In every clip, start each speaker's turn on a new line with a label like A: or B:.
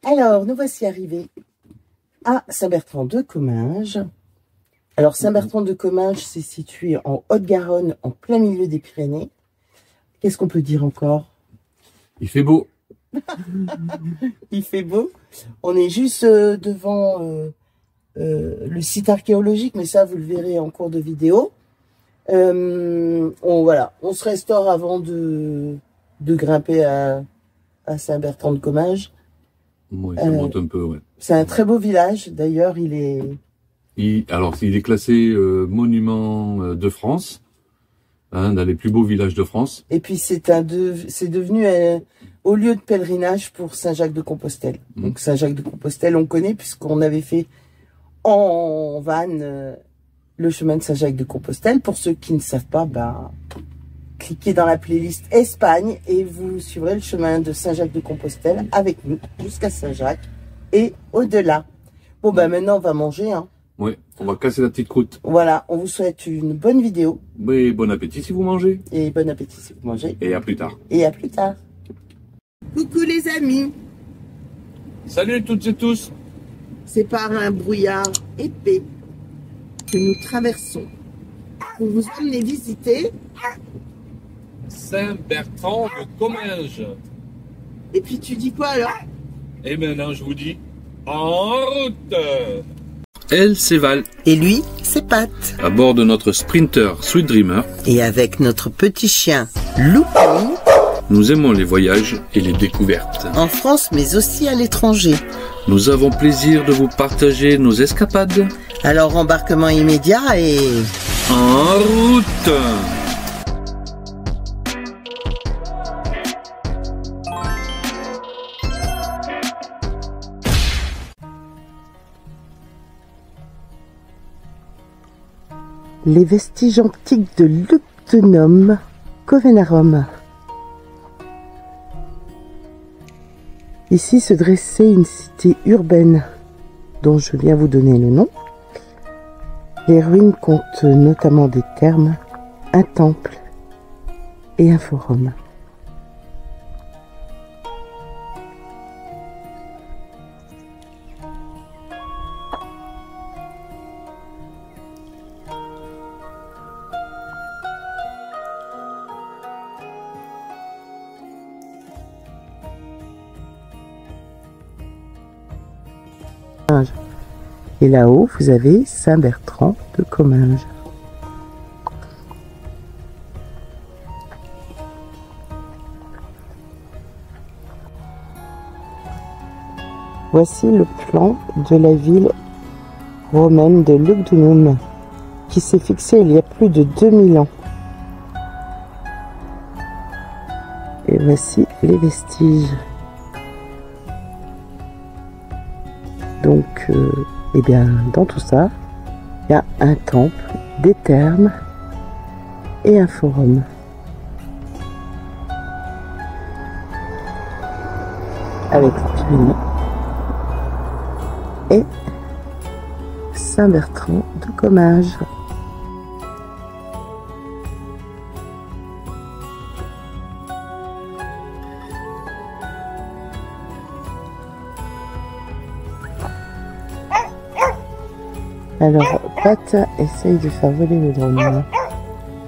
A: Alors, nous voici arrivés à Saint-Bertrand-de-Comminges. Alors, Saint-Bertrand-de-Comminges, c'est situé en Haute-Garonne, en plein milieu des Pyrénées. Qu'est-ce qu'on peut dire encore?
B: Il fait beau.
A: Il fait beau. On est juste devant le site archéologique, mais ça, vous le verrez en cours de vidéo. Voilà, on se restaure avant de grimper à Saint-Bertrand-de-Comminges.
B: Oui, ça monte un peu, ouais.
A: C'est un très beau village. D'ailleurs, il est
B: classé monument de France, hein, dans les plus beaux villages de France.
A: Et puis c'est devenu au lieu de pèlerinage pour Saint-Jacques-de-Compostelle. Donc Saint-Jacques-de-Compostelle, on connaît puisqu'on avait fait en van le chemin de Saint-Jacques-de-Compostelle. Pour ceux qui ne savent pas, cliquez dans la playlist Espagne et vous suivrez le chemin de Saint-Jacques-de-Compostelle avec nous jusqu'à Saint-Jacques et au-delà. Bon, maintenant, on va manger, hein.
B: Oui, on va casser la petite croûte.
A: Voilà, on vous souhaite une bonne vidéo.
B: Oui, bon appétit si vous mangez.
A: Et bon appétit si vous mangez.
B: Et à plus tard.
A: Et à plus tard. Coucou les amis.
B: Salut toutes et tous.
A: C'est par un brouillard épais que nous traversons pour vous emmener visiter
B: Saint-Bertrand-de-Comminges.
A: Et puis tu dis quoi alors?
B: Et maintenant je vous dis, en route. Elle, c'est Val.
A: Et lui, c'est Pat.
B: À bord de notre Sprinter Sweet Dreamer.
A: Et avec notre petit chien, Loupami.
B: Nous aimons les voyages et les découvertes.
A: En France, mais aussi à l'étranger.
B: Nous avons plaisir de vous partager nos escapades.
A: Alors embarquement immédiat et...
B: En route.
A: Les vestiges antiques de Lugdunum Covenarum. Ici se dressait une cité urbaine dont je viens vous donner le nom. Les ruines comptent notamment des thermes, un temple et un forum. Et là-haut, vous avez Saint-Bertrand-de-Comminges. Voici le plan de la ville romaine de Lugdunum, qui s'est fixé il y a plus de 2000 ans. Et voici les vestiges. Donc, eh bien, dans tout ça, il y a un temple, des thermes et un forum. Avec Turini et Saint-Bertrand-de-Comminges. Alors, Pat essaye de faire voler le drone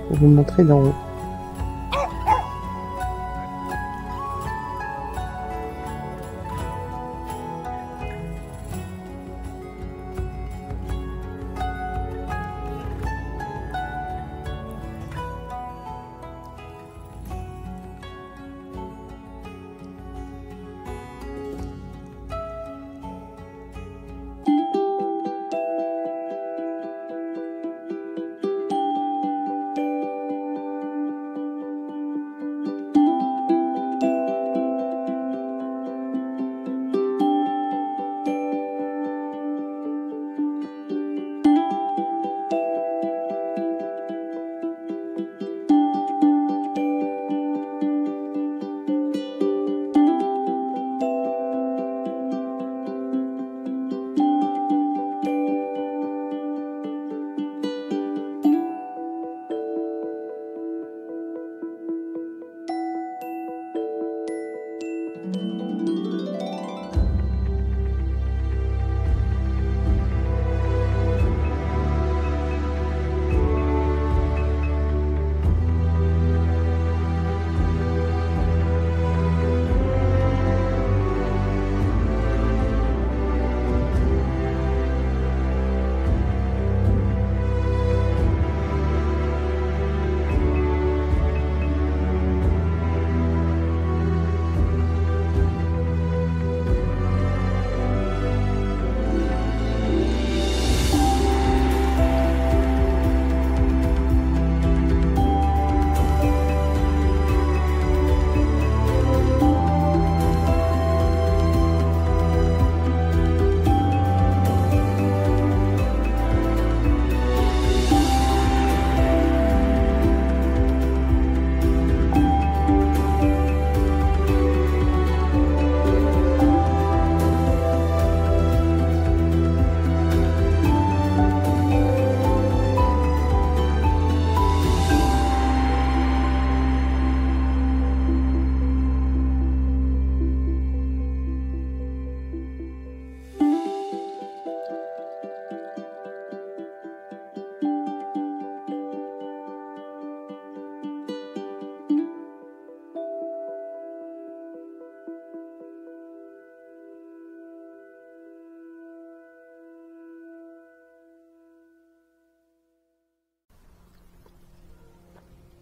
A: pour vous montrer d'en haut.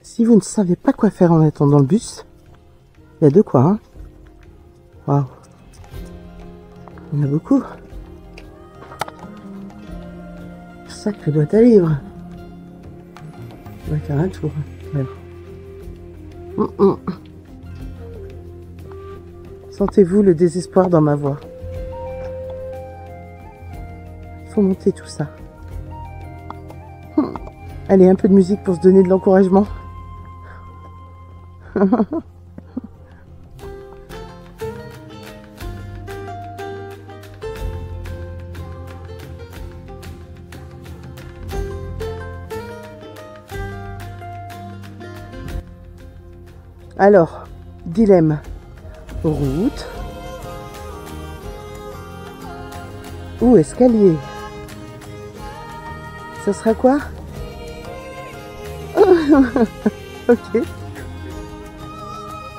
A: Si vous ne savez pas quoi faire en attendant le bus, il y a de quoi, hein. Waouh. Il y en a beaucoup. Sacrée boîte à livres. On va faire un tour. Sentez-vous le désespoir dans ma voix. Il faut monter tout ça. Allez, un peu de musique pour se donner de l'encouragement. Alors, dilemme. Route ou escalier? Ça sera quoi? Ok.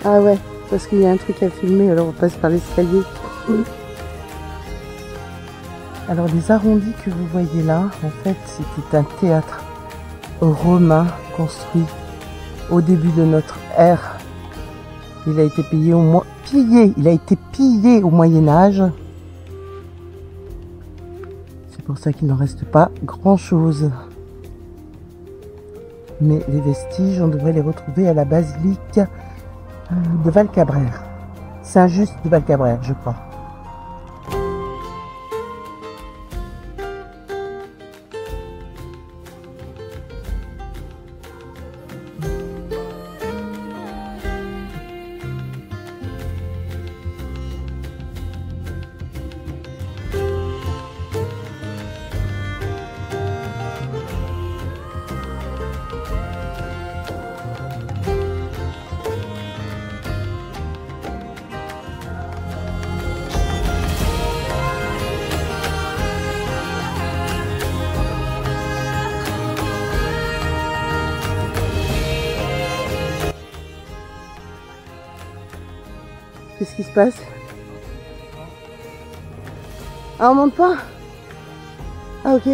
A: Ah ouais, parce qu'il y a un truc à filmer, alors on passe par l'escalier. Alors les arrondis que vous voyez là, en fait, c'était un théâtre romain construit au début de notre ère. Il a été pillé il a été pillé au Moyen-Âge. C'est pour ça qu'il n'en reste pas grand-chose. Mais les vestiges, on devrait les retrouver à la basilique de Val-Cabrère. Saint-Just de Val-Cabrère, je crois. Qu'est-ce qui se passe? Ah, on monte pas? Ah, ok.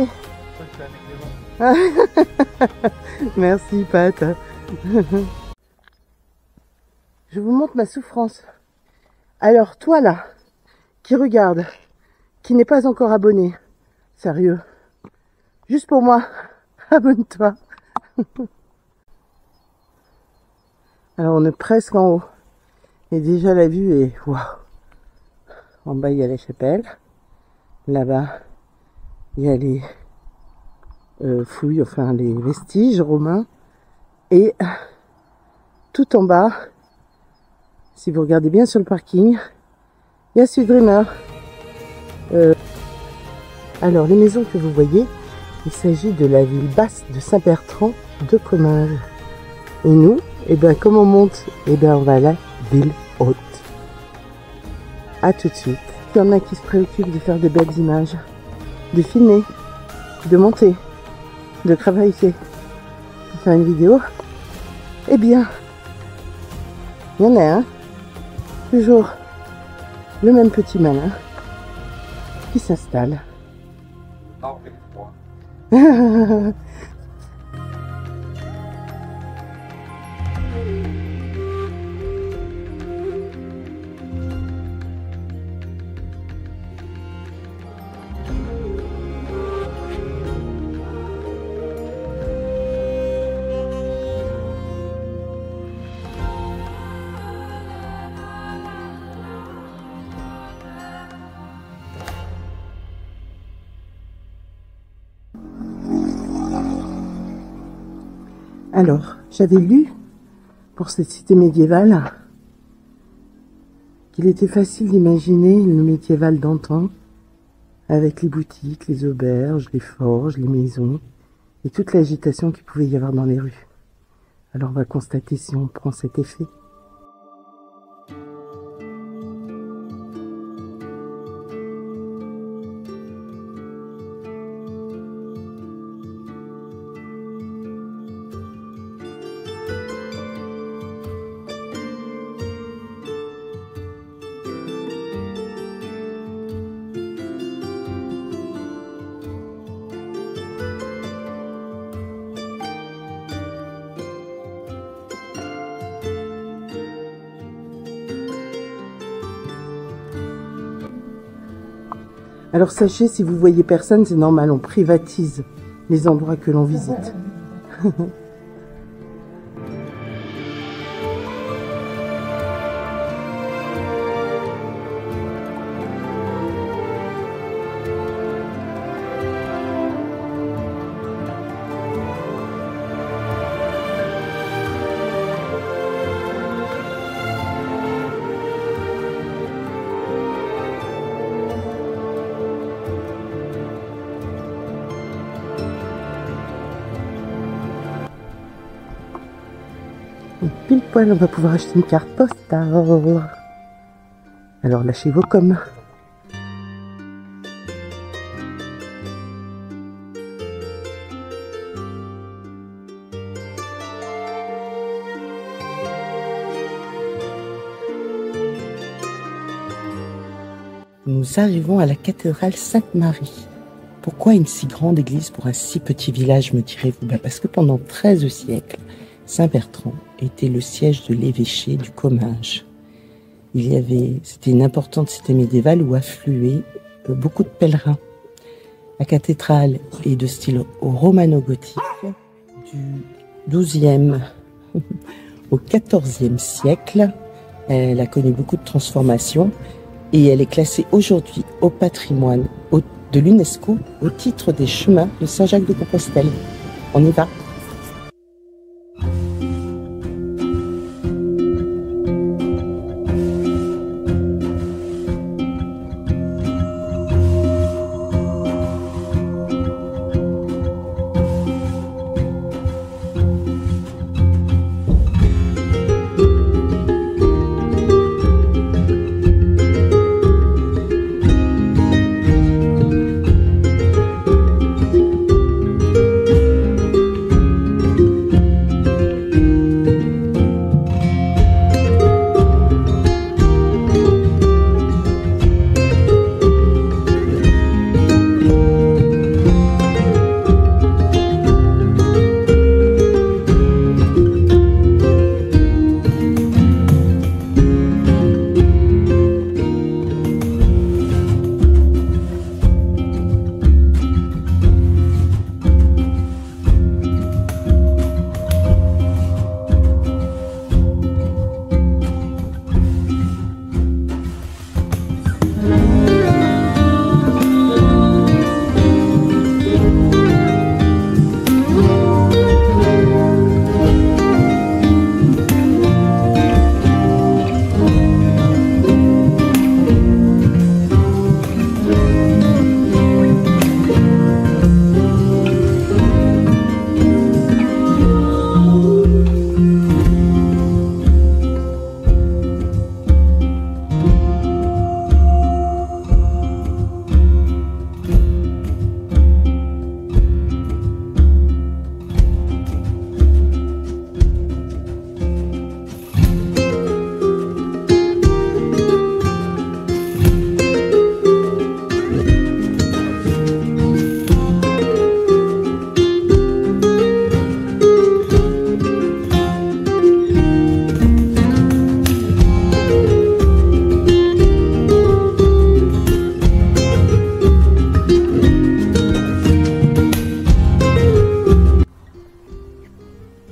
A: Merci, Pat. Je vous montre ma souffrance. Alors, toi là, qui regarde, qui n'est pas encore abonné, sérieux, juste pour moi, abonne-toi. Alors, on est presque en haut. Et déjà la vue est waouh. En bas il y a la chapelle. Là-bas il y a les fouilles, enfin les vestiges romains. Et tout en bas, si vous regardez bien sur le parking, il y a Sud Dreamer. Alors les maisons que vous voyez, il s'agit de la ville basse de Saint-Bertrand de Comminges. Et nous, et ben comme on monte, et ben on va à la ville haute. À tout de suite. Il y en a qui se préoccupent de faire des belles images, de filmer, de monter, de travailler, de faire une vidéo. Eh bien, il y en a un, toujours le même petit malin, qui s'installe. Alors, j'avais lu pour cette cité médiévale qu'il était facile d'imaginer le médiéval d'antan avec les boutiques, les auberges, les forges, les maisons et toute l'agitation qu'il pouvait y avoir dans les rues. Alors on va constater si on prend cet effet. Alors sachez, si vous voyez personne, c'est normal, on privatise les endroits que l'on visite. Pile poil, on va pouvoir acheter une carte postale. Alors lâchez vos coms. Nous arrivons à la cathédrale Sainte-Marie. Pourquoi une si grande église pour un si petit village, me direz-vous? Parce que pendant 13 siècles, Saint-Bertrand était le siège de l'évêché du Comminges. C'était une importante cité médiévale où affluaient beaucoup de pèlerins. La cathédrale est de style romano-gothique du XIIe au XIVe siècle. Elle a connu beaucoup de transformations et elle est classée aujourd'hui au patrimoine de l'UNESCO au titre des chemins de Saint-Jacques de Compostelle. On y va.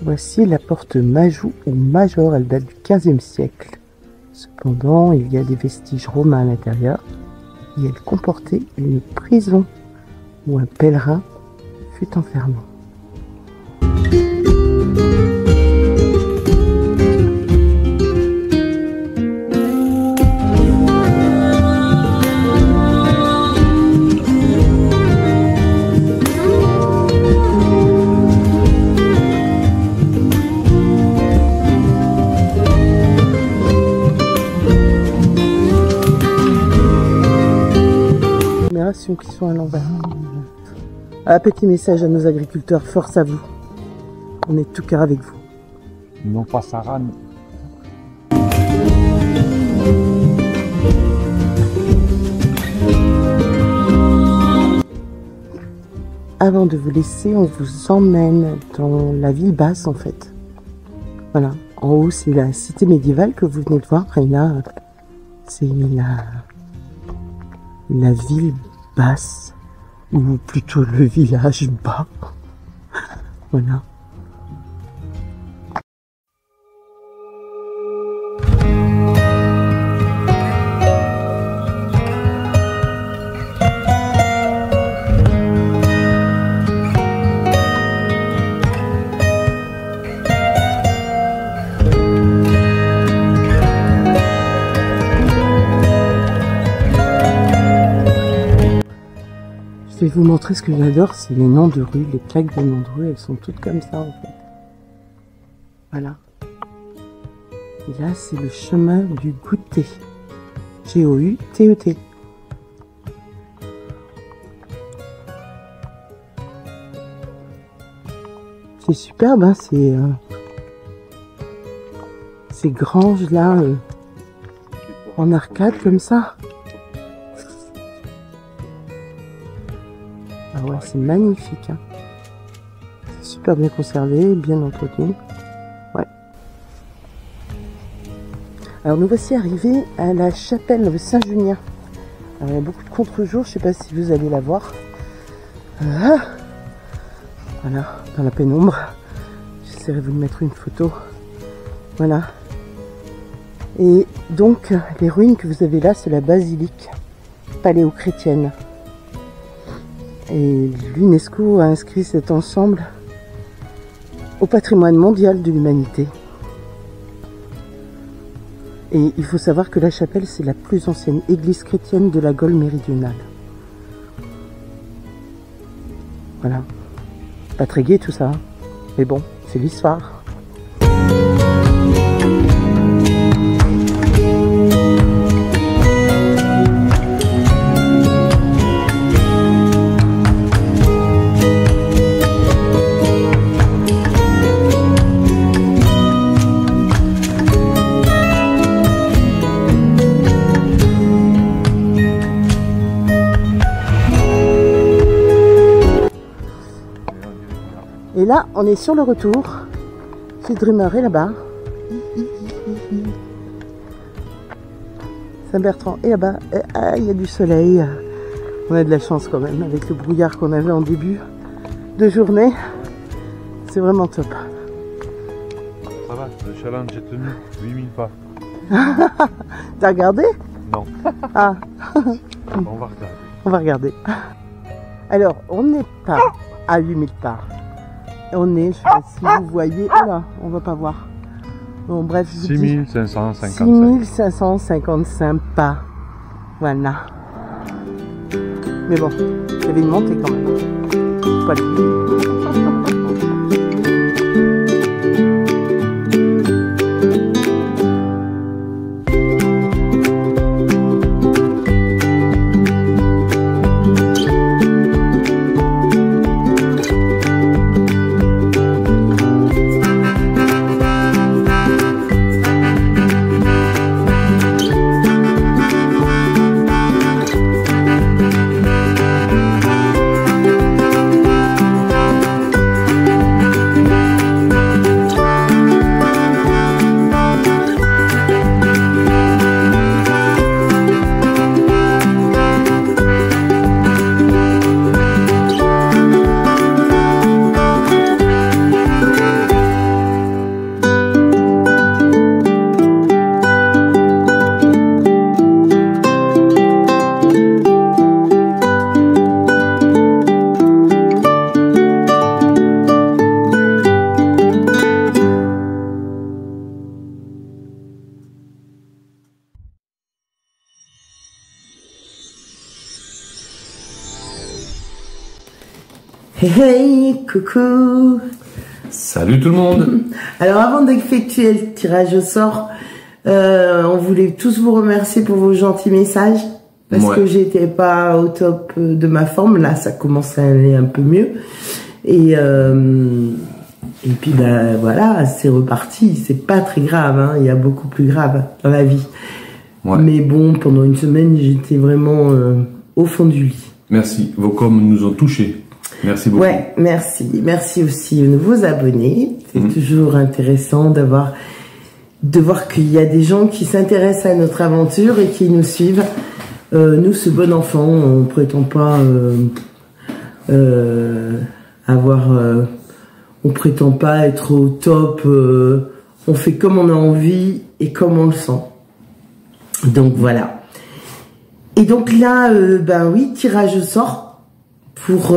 A: Voici la porte Majou ou Major, elle date du XVe siècle. Cependant, il y a des vestiges romains à l'intérieur et elle comportait une prison où un pèlerin fut enfermé. Qui sont à l'envers. Un petit message à nos agriculteurs, force à vous. On est tout cœur avec vous.
C: Non pas Saran.
A: Avant de vous laisser, on vous emmène dans la ville basse en fait. Voilà, en haut c'est la cité médiévale que vous venez de voir, et là c'est la ville basse, ou plutôt le village bas. Voilà. Je vais vous montrer ce que j'adore, c'est les noms de rues, les plaques de noms de rues, elles sont toutes comme ça en fait. Voilà. Et là, c'est le chemin du goûter. G-O-U-T-E-T. C'est superbe, hein, ces granges là, en arcade comme ça. Ah ouais, c'est magnifique. Hein. C'est super bien conservé, bien entretenu. Ouais. Alors nous voici arrivés à la chapelle Saint-Junien. Alors il y a beaucoup de contre-jours, je sais pas si vous allez la voir. Voilà, dans la pénombre. J'essaierai de vous mettre une photo. Voilà. Et donc les ruines que vous avez là, c'est la basilique paléo-chrétienne. Et l'UNESCO a inscrit cet ensemble au patrimoine mondial de l'humanité. Et il faut savoir que la chapelle, c'est la plus ancienne église chrétienne de la Gaule méridionale. Voilà. Pas très gai tout ça, hein. Mais bon, c'est l'histoire. Et là, on est sur le retour. C'est Dreamer est là-bas. Saint-Bertrand est là-bas. Ah, il y a du soleil. On a de la chance quand même avec le brouillard qu'on avait en début de journée. C'est vraiment top.
C: Ça va, le challenge est tenu. 8000 pas.
A: T'as regardé?
C: Non.
A: Ah.
C: On va regarder.
A: On va regarder. Alors, on n'est pas à 8000 pas. On est, je sais pas si vous voyez, oh là, on va pas voir. Bon, bref, 6555 pas. Voilà. Mais bon, il y avait une montée quand même. Pas Hey, coucou.
B: Salut tout le monde.
A: Alors avant d'effectuer le tirage au sort, on voulait tous vous remercier pour vos gentils messages. Parce que j'étais pas au top de ma forme. Là, ça commence à aller un peu mieux. Et puis, bah, voilà, c'est reparti. C'est pas très grave, hein. Il y a beaucoup plus grave dans la vie. Ouais. Mais bon, pendant une semaine, j'étais vraiment au fond du lit.
B: Merci. Vos coms nous ont touchés. Merci beaucoup.
A: Ouais, merci. Merci aussi de vous abonner. C'est toujours intéressant de voir qu'il y a des gens qui s'intéressent à notre aventure et qui nous suivent. Nous, c'est bon enfant, on prétend pas on prétend pas être au top, on fait comme on a envie et comme on le sent. Donc voilà. Et donc là, ben oui, tirage au sort pour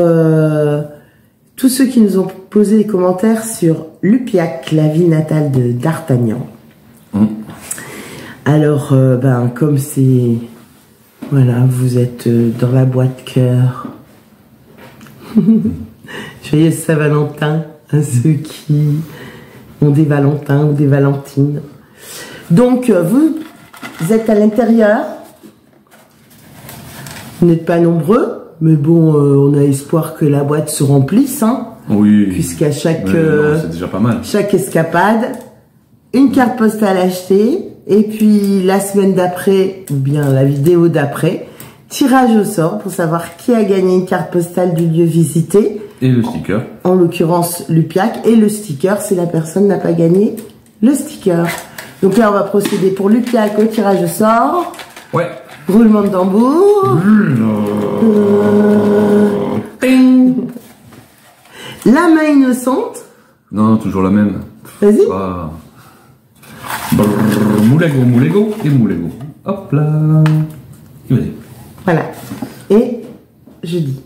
A: tous ceux qui nous ont posé des commentaires sur Lupiac, la ville natale de d'Artagnan. Alors, ben comme c'est... Voilà, vous êtes dans la boîte cœur. Joyeux Saint-Valentin à ceux qui ont des Valentins ou des Valentines. Donc, vous êtes à l'intérieur. Vous n'êtes pas nombreux, mais bon, on a espoir que la boîte se remplisse. Hein,
D: oui.
A: Puisqu'à chaque,
D: c'est déjà pas mal.
A: Chaque escapade, une carte postale achetée. Et puis la semaine d'après, ou bien la vidéo d'après, tirage au sort pour savoir qui a gagné une carte postale du lieu visité.
D: Et le sticker.
A: En l'occurrence, Lupiac. Et le sticker, si la personne n'a pas gagné le sticker. Donc là, on va procéder pour Lupiac au tirage au sort.
D: Ouais.
A: Roulement de tambour. La main innocente.
D: Non, toujours la même.
A: Vas-y.
D: Ah. Moulego, moulego et moulego. Hop là.
A: Voilà. Et jeudi.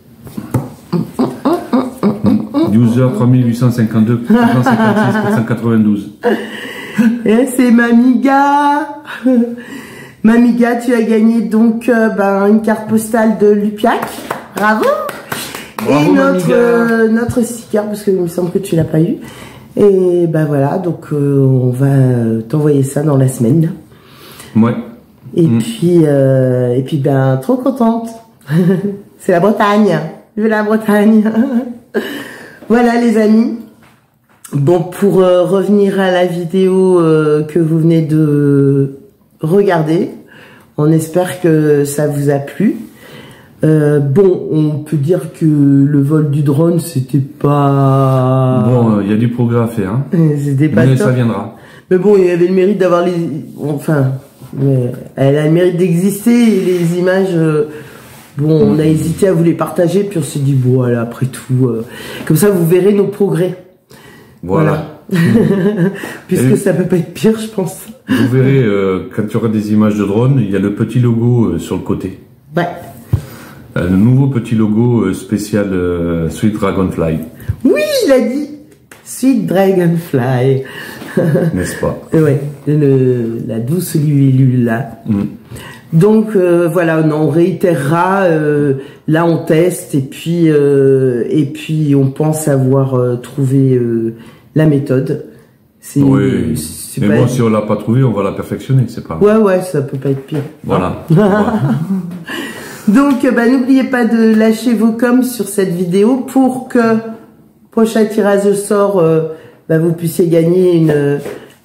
D: 12h 3852 456 492.
A: Et c'est Mamiga. Mamiga, tu as gagné donc une carte postale de Lupiac. Bravo.
D: Bravo.
A: Et notre sticker, parce qu'il me semble que tu l'as pas eu. Et ben voilà, donc on va t'envoyer ça dans la semaine.
D: Ouais.
A: Et puis ben trop contente. C'est la Bretagne. Je veux la Bretagne. Voilà les amis. Bon, pour revenir à la vidéo que vous venez de regarder, on espère que ça vous a plu. Bon, on peut dire que le vol du drone, c'était pas...
D: Bon, il y a du progrès à faire. Hein.
A: C'était pas
D: Mais
A: top.
D: ça viendra.
A: Mais bon, il avait le mérite d'avoir les... Enfin, elle a le mérite d'exister et les images... Bon, on a hésité à vous les partager, puis on s'est dit, bon, voilà, après tout... Comme ça, vous verrez nos progrès.
D: Voilà.
A: Puisque ça peut pas être pire, je pense.
D: Vous verrez, quand il y aura des images de drone, il y a le petit logo sur le côté.
A: Ouais.
D: Le nouveau petit logo spécial Sweet Dragonfly.
A: Oui, il a dit Sweet Dragonfly.
D: N'est-ce pas?
A: Ouais, la douce libellule là. Donc voilà, on réitérera. Là, on teste et puis on pense avoir trouvé la méthode.
D: Oui. Mais
A: pas...
D: bon, si on l'a pas trouvé, on va la perfectionner, c'est pas.
A: Ouais, ça peut pas être pire.
D: Voilà.
A: Donc, n'oubliez pas de lâcher vos coms sur cette vidéo pour que prochain tirage au sort, vous puissiez gagner une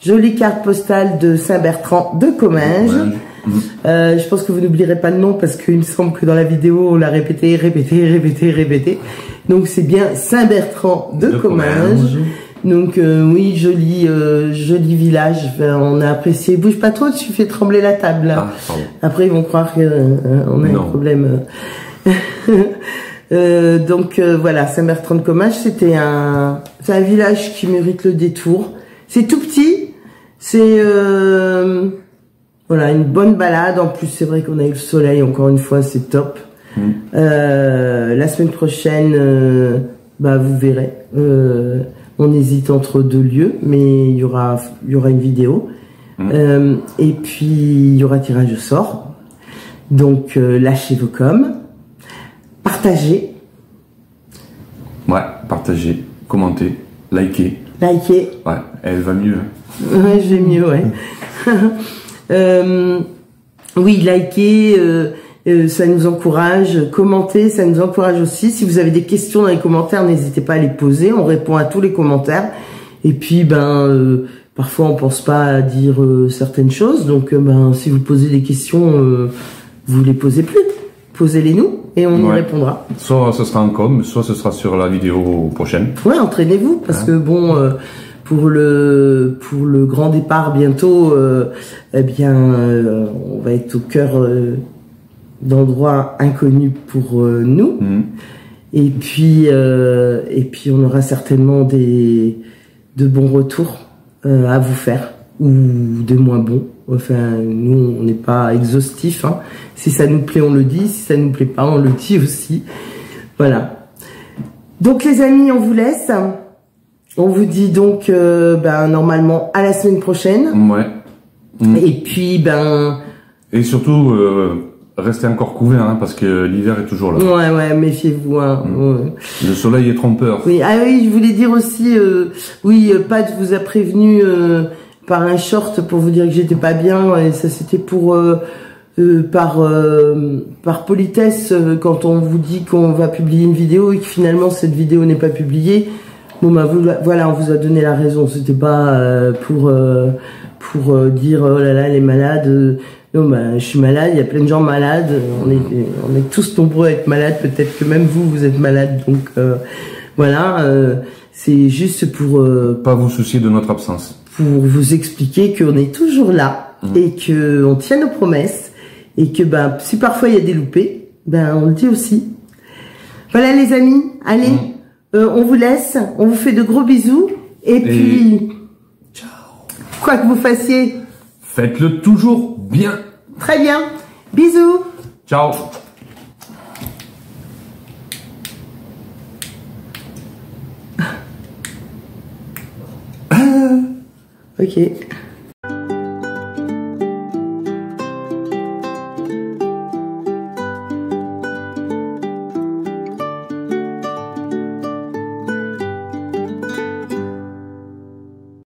A: jolie carte postale de Saint-Bertrand de Comminges. Je pense que vous n'oublierez pas le nom parce qu'il me semble que dans la vidéo, on l'a répété. Donc, c'est bien Saint-Bertrand de Comminges. Donc oui, joli village. Enfin, on a apprécié. Bouge pas trop, tu fais trembler la table. Là.
D: Ah,
A: après, ils vont croire que on a un problème. Donc voilà, Saint-Bertrand de Comminges, c'est un village qui mérite le détour. C'est tout petit. C'est voilà, une bonne balade. En plus, c'est vrai qu'on a eu le soleil. Encore une fois, c'est top. La semaine prochaine, vous verrez. On hésite entre deux lieux, mais il y aura une vidéo. Et puis, il y aura tirage au sort. Donc, lâchez vos coms. Partagez.
D: Ouais, partagez, commentez, likez.
A: Likez.
D: Ouais, elle va mieux.
A: Ouais, je vais mieux, ouais. Oui, likez. Ça nous encourage, commentez, ça nous encourage aussi. Si vous avez des questions dans les commentaires, n'hésitez pas à les poser. On répond à tous les commentaires. Et puis, parfois, on pense pas à dire certaines choses. Donc, si vous posez des questions, vous les posez plus. Posez-les nous et on y répondra.
D: Soit ce sera en com, soit ce sera sur la vidéo prochaine.
A: Ouais, entraînez-vous parce que bon, pour le grand départ bientôt, on va être au cœur d'endroits inconnus pour nous. Et puis on aura certainement de bons retours à vous faire, ou de moins bons. Enfin, nous, on n'est pas exhaustif, hein. Si ça nous plaît, on le dit. Si ça nous plaît pas, on le dit aussi. Voilà. Donc, les amis, on vous laisse. On vous dit donc, normalement, à la semaine prochaine.
D: Ouais.
A: Et puis,
D: Et surtout, restez encore couverts, hein, parce que l'hiver est toujours là.
A: Ouais, méfiez-vous, hein.
D: Le soleil est trompeur.
A: Oui, oui, je voulais dire aussi, Pat vous a prévenu par un short pour vous dire que j'étais pas bien, et ça c'était pour par politesse, quand on vous dit qu'on va publier une vidéo et que finalement cette vidéo n'est pas publiée. Bon voilà, on vous a donné la raison. C'était pas pour dire oh là là, elle est malade. Non, je suis malade. Il y a plein de gens malades. On est tous nombreux à être malades. Peut-être que même vous êtes malade. Donc voilà, c'est juste pour
D: pas vous soucier de notre absence.
A: Pour vous expliquer qu'on est toujours là et que on tient nos promesses et que si parfois il y a des loupés, on le dit aussi. Voilà les amis, allez, on vous laisse, on vous fait de gros bisous et puis
D: ciao.
A: Quoi que vous fassiez,
D: faites-le toujours bien.
A: Très bien, bisous.
D: Ciao.
A: Ok.